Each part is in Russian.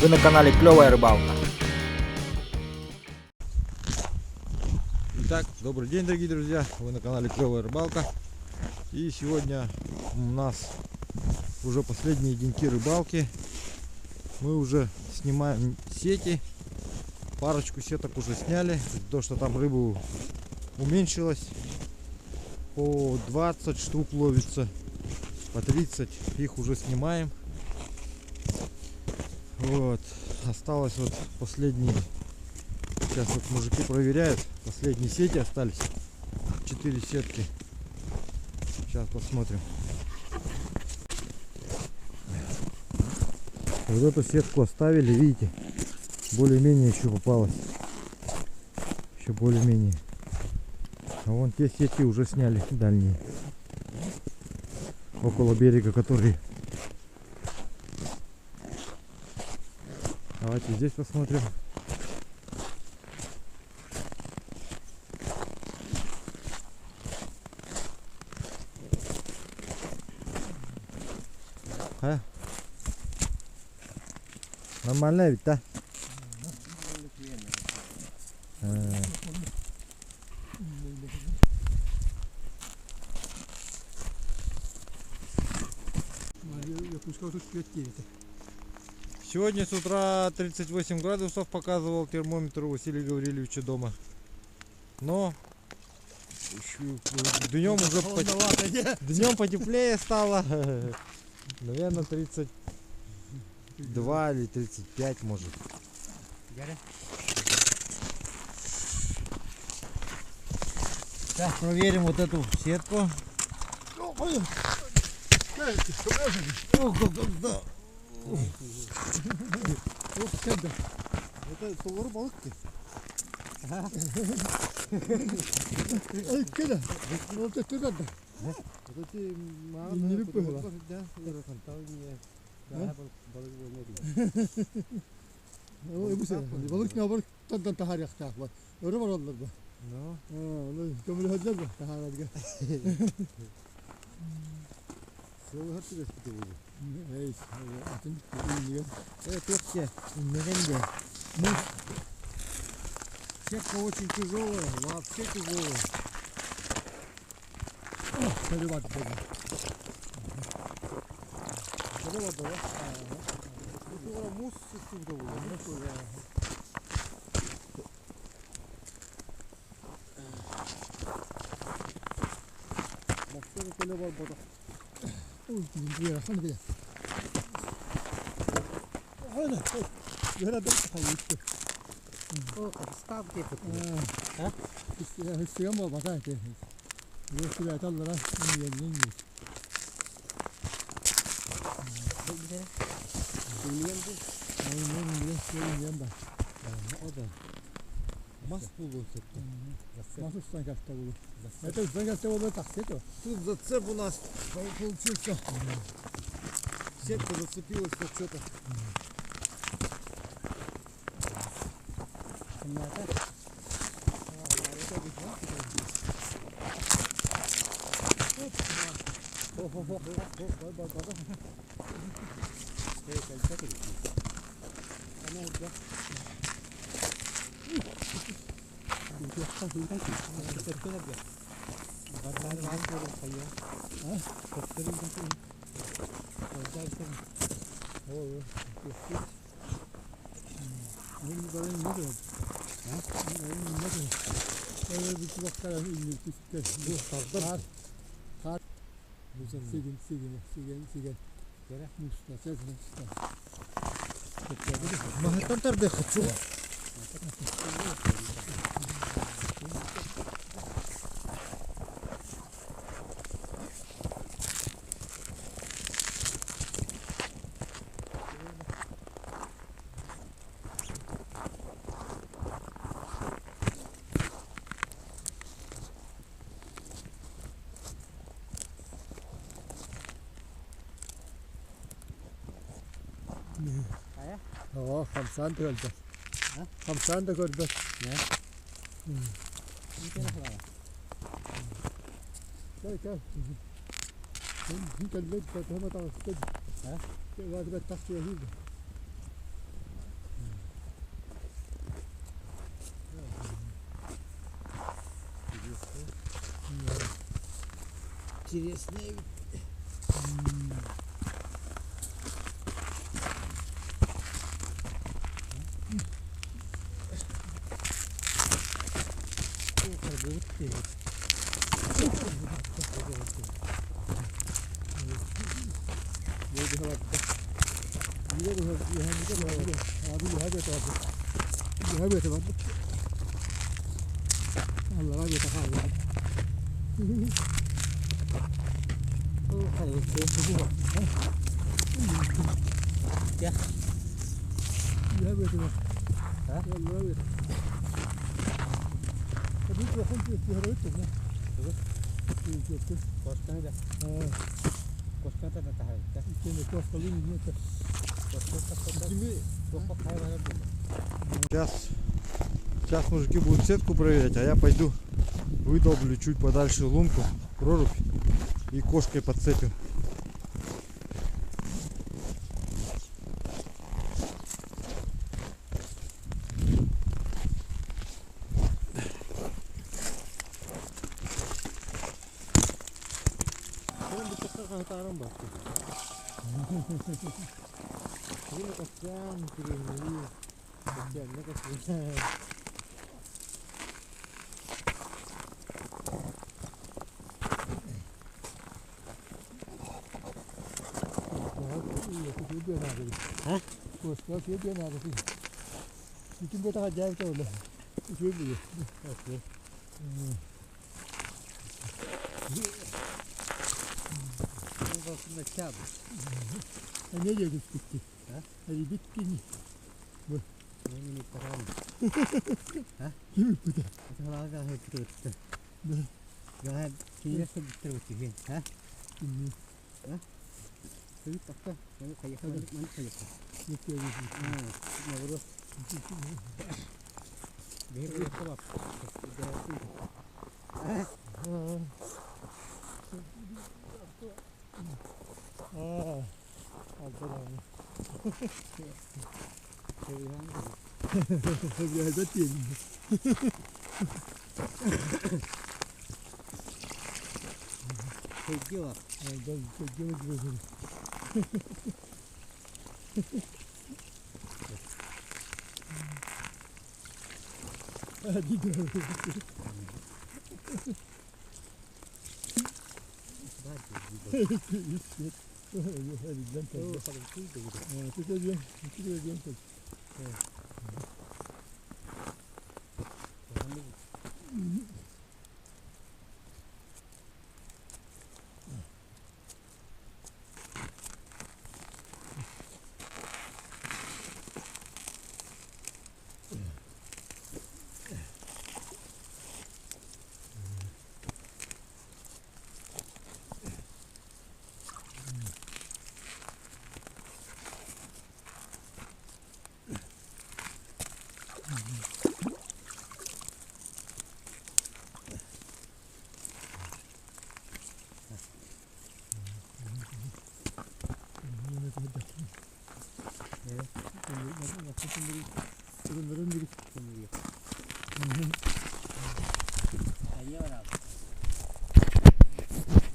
Вы на канале Клевая Рыбалка. Итак, добрый день, дорогие друзья, вы на канале Клевая Рыбалка. И сегодня у нас уже последние деньки рыбалки. Мы уже снимаем сети. Парочку сеток уже сняли, то что там рыбу уменьшилось. По 20 штук ловится, по 30 их уже снимаем. Вот, осталось вот последние. Сейчас вот мужики проверяют. Последние сети остались. 4 сетки. Сейчас посмотрим. Вот эту сетку оставили, видите, более-менее еще попалось. Еще более-менее. А вон те сети уже сняли дальние. Около берега, которые. Давайте здесь посмотрим. А? Нормально ведь, да? Сегодня с утра 38 градусов показывал термометр у Василия Гавриловича дома. Но днем уже днем потеплее стало. Наверное, 32 или 35 может. Сейчас проверим вот эту сетку. Это солор балыки. Куда? Вот это куда? Это ти не любила. Balık ne var? Tadan tahar yakacak var. Öyle var onlar da. No. Onu kömürü hacca mı? Tahar hacca. Soğuk hattı da çıktı bu. Evet. Atın iyi. Evet yok ki. Неренде. Сетка очень тяжелая, вообще тяжелая. Перевод было. Перевод было. Это мусс сюда было. Максимум перевод было. Ой, я хан бия. Hala. Yana da hayıttı. O stop gibi. Ha? Hissiyam mı bakay ki? Bu süre tallara yeninin. Yeniden de. O da. Mas bulur tuttu. Mas ustan kaçta bulur. Это ustan kaçta bulur таксет. Тут зацеп у нас получился. Сетка зацепилась как что-то. Mahtarda хочу. Хамсан тölde. Хамсан da gördü. Ne? Gel. Sen gel bet bet hemen tamam. Ha? Gel hadi bet taksiye gidelim. интересная. Сейчас мужики будут сетку проверять, а я пойду выдолблю чуть подальше лунку, прорубь и кошкой подцепим.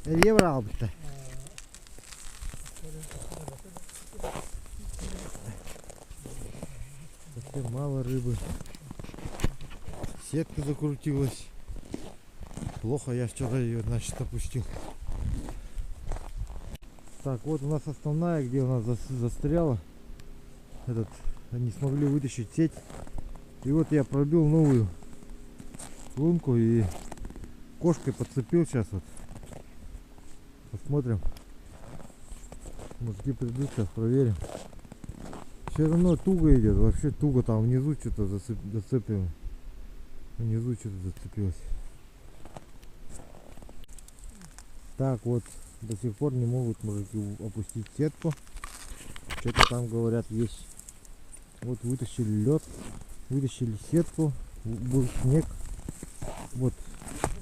Евро-то. Совсем мало рыбы. Сетка закрутилась. Плохо я вчера ее, значит, опустил. Так, вот у нас основная, где у нас застряла. Они смогли вытащить сеть. И вот я пробил новую лунку и кошкой подцепил сейчас вот. Посмотрим. Мужики придут, сейчас проверим. Все равно туго идет, вообще туго, там внизу что-то зацепило. Внизу что-то зацепилось. Так вот, до сих пор не могут мужики опустить сетку. Что-то там говорят есть. Вот вытащили лед, вытащили сетку, был снег. Вот,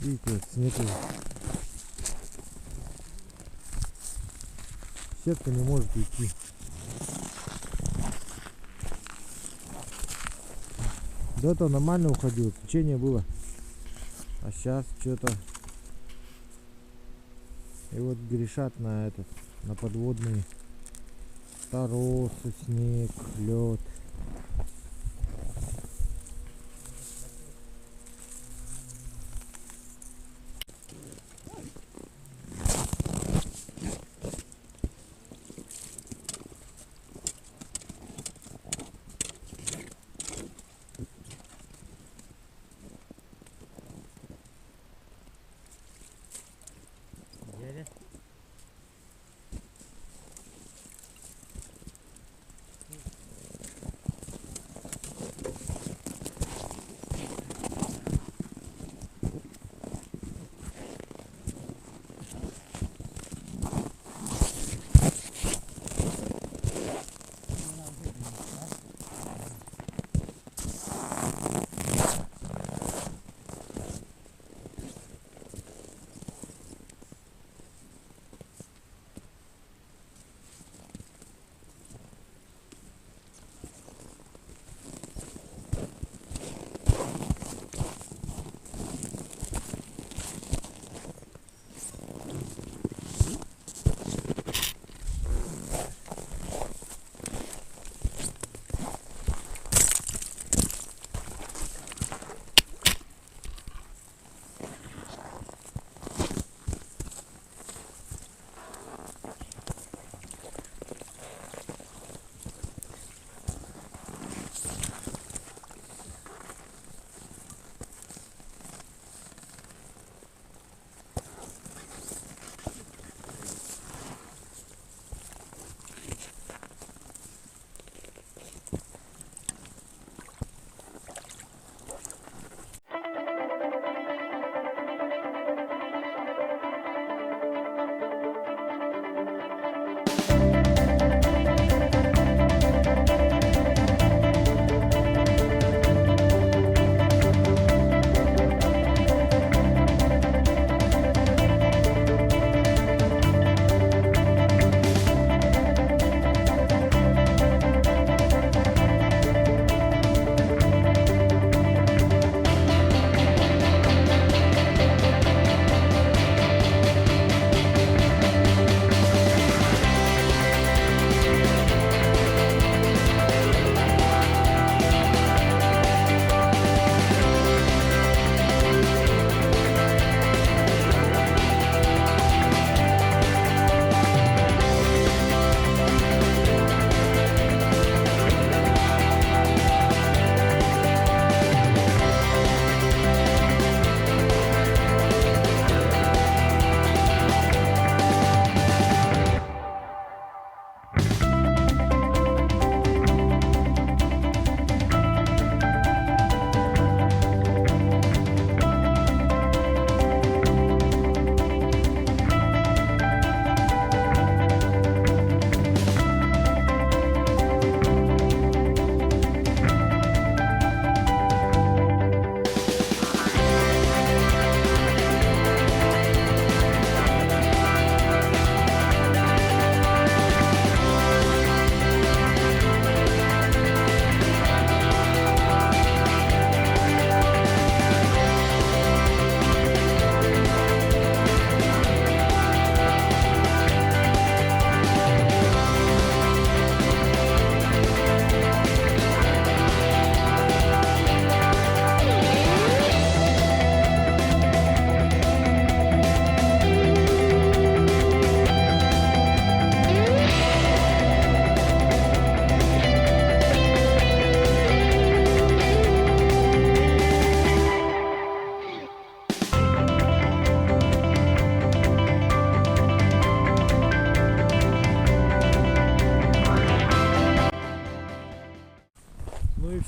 видите, вот снег. Сетка не может идти. До этого нормально уходило, течение было. А сейчас что-то И вот грешат на этот, на подводные торосы, снег, лед.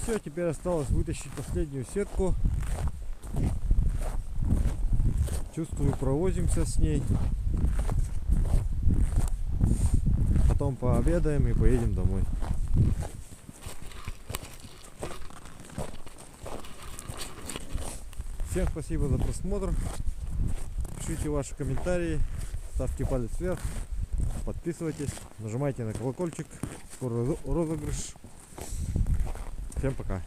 Все, теперь осталось вытащить последнюю сетку. Чувствую, провозимся с ней. Потом пообедаем и поедем домой. Всем спасибо за просмотр. Пишите ваши комментарии, ставьте палец вверх, подписывайтесь, нажимайте на колокольчик. Скоро розыгрыш. Всем пока.